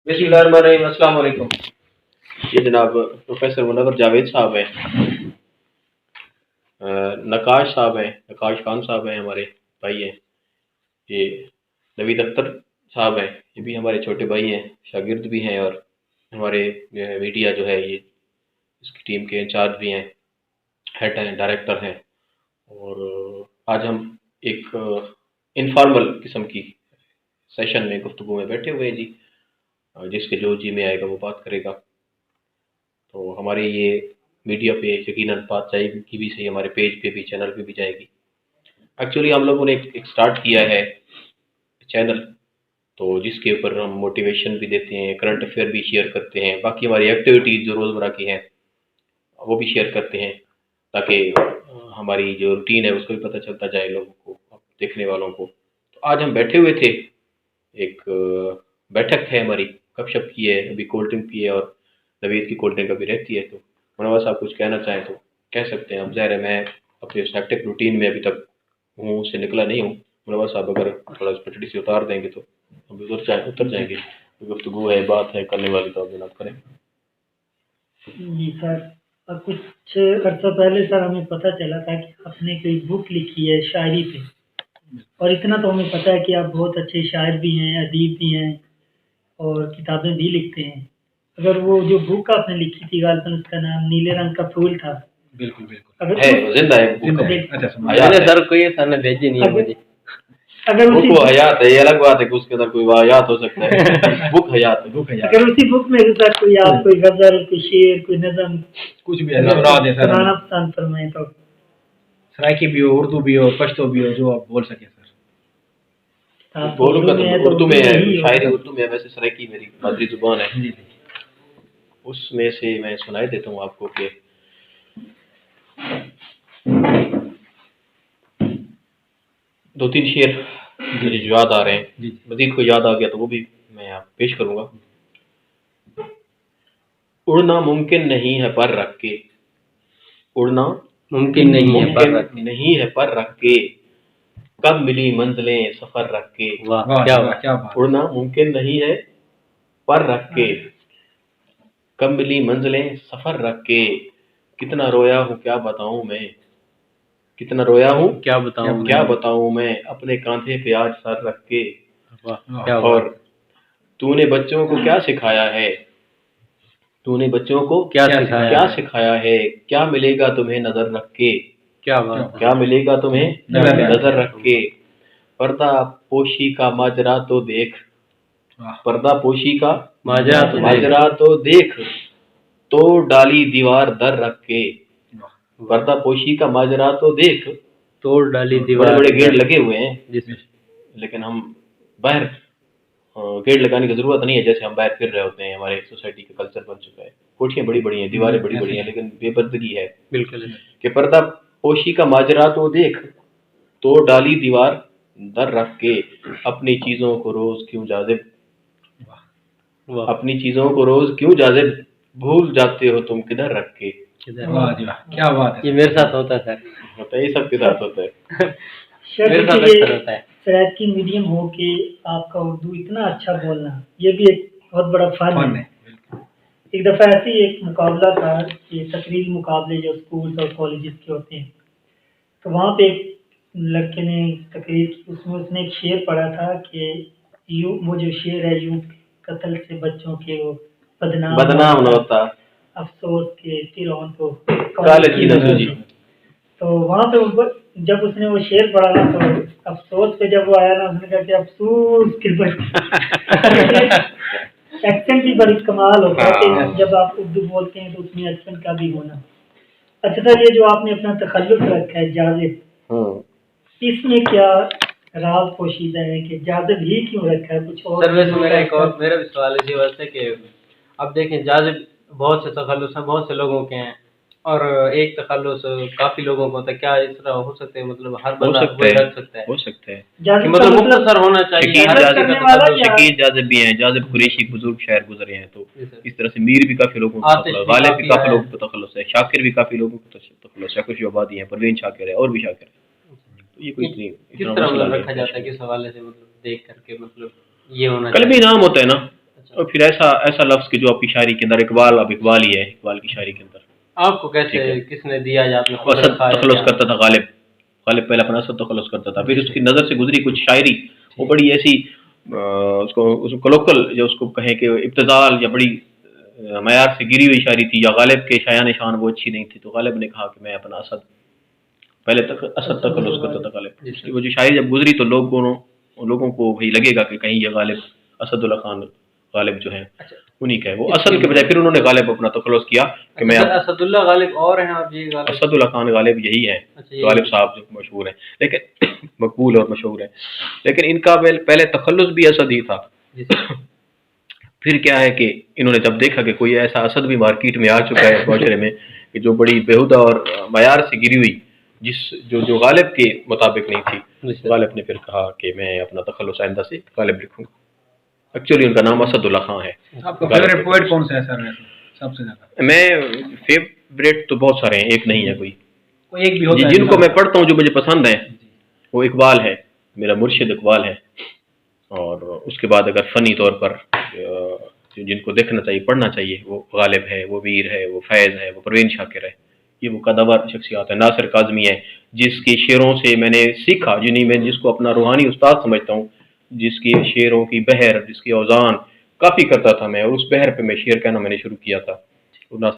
बिस्मिल्लाहिर्रहमानिर्रहीम। अस्सलाम वालेकुम। ये जनाब प्रोफेसर मुनव्वर जावेद साहब हैं, नकाश साहब हैं, नकाश खान साहब हैं, हमारे भाई हैं। ये नवीद अख्तर साहब हैं, ये भी हमारे छोटे भाई हैं, शागिर्द भी हैं और हमारे जो है मीडिया जो है ये इसकी टीम के इंचार्ज भी हैं, हेड हैं, डायरेक्टर हैं। और आज हम एक इनफॉर्मल किस्म की सेशन में गुफ्तगू में बैठे हुए हैं जी। जिसके जो जी में आएगा वो बात करेगा। तो हमारे ये मीडिया पे यकीनन बात जाएगी भी सही, हमारे पेज पे भी, चैनल पे भी जाएगी। एक्चुअली हम लोगों ने एक स्टार्ट किया है चैनल, तो जिसके ऊपर हम मोटिवेशन भी देते हैं, करंट अफेयर भी शेयर करते हैं, बाकी हमारी एक्टिविटीज़ जो रोज़मर्रा की हैं वो भी शेयर करते हैं, ताकि हमारी जो रूटीन है उसको भी पता चलता जाए लोगों को, देखने वालों को। तो आज हम बैठे हुए थे, एक बैठक है हमारी, गपशप की है, अभी कोल्ड ड्रिंक पी है और नवीद की कोल्ड ड्रिंक अभी रहती है। तो मुनव्वर साहब कुछ कहना चाहें तो कह सकते हैं। अब ज़ाहिर है मैं अपने हेक्टिक रूटीन में अभी तक हूँ, उससे निकला नहीं हूँ। मुनव्वर साहब अगर थोड़ा उस पटड़ी से उतार देंगे तो हम उतर जाएंगे। गुफ्तगू है, बात है करने वाली, तो आप जनाब करें। जी सर, कुछ अर्सा पहले सर हमें पता चला था कि आपने कोई बुक लिखी है शायरी पे, और इतना तो हमें पता है कि आप बहुत अच्छे शायर भी हैं, अदीब भी हैं और किताबें भी लिखते हैं। अगर वो जो बुक आपने लिखी थी गालिबन उसका नाम नीले रंग का फूल था। बिल्कुल बिल्कुल अगर है, जिंदा है बुक है। अच्छा, मैंने सर कोई सर ने भेजी नहीं है मुझे। अगर बुक वो हयात है, ये अलग बात है कि उसके अंदर कोई वाहियात हो सकता है। बुक हयात है, बुक हयात। अगर उसी बुक में सर कोई आप कोई गजल, कोई शेर, कोई नज़म, कुछ भी सुना दे सर, सुनाना पसंद फरमाएं तो। सराइकी भी हो, उर्दू भी हो, पश्तो भी हो, जो आप बोल सके सर। बोलूँगा तो उर्दू में है, शायरी उर्दू में है, वैसे सराइकी मेरी मादरी जुबान है। उसमें से मैं सुनाई देता हूँ आपको कि दो तीन शेर मुझे जो याद आ रहे हैं, मजीद को याद आ गया तो वो भी मैं यहाँ पेश करूँगा। उड़ना मुमकिन नहीं है पर रख के, उड़ना मुमकिन नहीं है पर रख के, कब मिली मंजिलें सफर रख के। वाह क्या बात। उड़ना मुमकिन नहीं है पर रख के, कब मिली मंजिलें सफर रख के, कितना रोया हूँ क्या बताऊं मैं, कितना रोया हूँ क्या बताऊं मैं, अपने कांधे पे आज सर रख के। और तूने बच्चों को क्या सिखाया है, तूने बच्चों को क्या सिखाया है, क्या मिलेगा तुम्हें नजर रख के, क्या मिलेगा तुम्हें नजर रख के। पर्दा पोशी का माजरा तो देख, पर्दा पोशी का माजरा तो देख, तो डाली दीवार दर रख के। पर्दा पोशी का माजरा तो देख, तोड़ डाली दीवार। बड़े बड़े गेट लगे हुए हैं, लेकिन हम बाहर गेट लगाने की जरूरत नहीं है। जैसे हम बाहर फिर रहे होते हैं, हमारे सोसाइटी का कल्चर बन चुका है। कोठियां बड़ी बड़ी हैं, दीवारें बड़ी बड़ी हैं, लेकिन बेपर्दगी है। बिल्कुल कि पर्दा पोशी का माजरा तो देख, तो डाली दीवार दर रख के, अपनी चीजों को रोज क्यों जाजिब, अपनी चीजों को रोज क्यों जाजिब, भूल जाते हो तुम किधर रख के। क्या बात है। ये मेरे साथ होता है सर, होता है, ये सबके साथ होता है। मेरे साथ अक्सर होता है। शराब की मीडियम हो के आपका उर्दू इतना अच्छा बोलना, ये भी एक बहुत बड़ा फन है। एक दफ़ा ऐसे ही एक मुकाबला था, ये तकरीरी मुकाबले जो स्कूल और कॉलेजेस के होते हैं, तो वहाँ पे एक लड़के ने तकरीर की, उसमें उसने एक शेर पढ़ा था कि यूं, वो जो शेर है, यूं कत्ल से बच्चों के वो बदनाम न होता, अफसोस के तिरौन को काले की नजर। तो वहाँ पे ऊपर जब उसने वो शेर पढ़ा ना, तो अफसोस पे जब वो आया ना, उसने कहा कि अफसोस के एक्सेंट भी बड़ी कमाल होता है कि जब आप उर्दू बोलते हैं तो उसमें एक्सेंट का भी होना। अच्छा सर, ये जो आपने अपना तखल्लुस रखा है जाजिब, इसमें क्या राज पोशीदा है कि जाजिब ही क्यों रखा है, कुछ और? सर वैसे मेरा भी सवाल इसी वजह से कि अब देखें, जाजिब बहुत से तखल्लुस हैं, बहुत से लोगों के हैं, और एक तखल्लुस काफी लोगों को होता है। क्या इस तरह हो सकते हैं, मतलब हर बंदा रख सकता है? हो सकता है, मतलब मुख्तसर होना चाहिए। शकील जाजिब भी हैं, जाजिब कुरैशी बुजुर्ग शायर गुजरे हैं, तो इस तरह से मीर भी काफी लोगों को, गालिब भी काफी लोगों को तखल्लुस है, शाकिर भी काफी लोगों को तखल्लुस है, कुछ आबादी हैं, परवीन शाकिर है और भी शाकिर है। तो ये कोई किस तरह मतलब रखा जाता है, किस हवाले से, मतलब देख करके, मतलब ये होना कलमी नाम होता है ना, और फिर ऐसा ऐसा लफ्ज कि जो आपकी शायरी के अंदर इकबाल, अब इकबाल ही है, इकबाल की शायरी के अंदर। आपको कैसे किसने दिया या आपने खुद असद रखा है तखल्लुस क्या? करता था गालिब, गालिब पहले अपना असद तखल्लुस करता था, फिर उसकी नज़र से गुजरी कुछ शायरी, वो बड़ी ऐसी उसको कलोकल, जो उसको कहें कि इब्तिदाल या बड़ी मयार से गिरी हुई शायरी थी, या गालिब के शायान शान वो अच्छी नहीं थी, तो गालिब ने कहा कि मैं अपना असद, पहले तक असद तखल्लुस करता था गालिब। उसकी वो जो शायरी जब गुजरी तो लोगों को भाई लगेगा कि कहीं ये गालिब असदुल्ला खान गालिब जो है उन्हीं का है, वो असद के बजाय फिर उन्होंने गालिब अपना तखल्लुस किया कि मैं असदुल्ला गालिब और हैं आप जी? असदुल्ला खान गालिब यही है, गालिब साहब जो मशहूर है, लेकिन मकबूल और मशहूर है, लेकिन इनका पहले तखल्लुस भी असद ही था। फिर क्या है कि इन्होंने जब देखा कि कोई ऐसा असद भी मार्केट में आ चुका है माशरे में कि जो बड़ी बेहुदा और मयार से गिरी हुई, जो गालिब के मुताबिक नहीं थी, गालिब ने फिर कहा कि मैं अपना तखल्लुस आइंदा से गालिब लिखूंगा। एक्चुअली उनका नाम असदुल्ला खान है। आपका फेवरेट पोएट कौन सा है सर सबसे ज्यादा? मैं फेवरेट तो बहुत सारे हैं, एक नहीं है, कोई एक भी होता है जिनको मैं पढ़ता हूँ जो मुझे पसंद है, वो इकबाल है, मेरा मुर्शिद इकबाल है। और उसके बाद अगर फ़नी तौर पर जिनको देखना चाहिए, पढ़ना चाहिए, वो गालिब है, वो वीर है, वो फैज़ है, वो परवीन शाकिर है, ये वो कदावर शख्सियात है। नासिर काज़मी है, जिसके शेरों से मैंने सीखा, मैं जिसको अपना रूहानी उस्ताद समझता हूँ, जिसकी शेरों की बहर, जिसकी औज़ान काफ़ी करता था मैं, और उस बहर पे मैं शेर कहना मैंने शुरू किया था।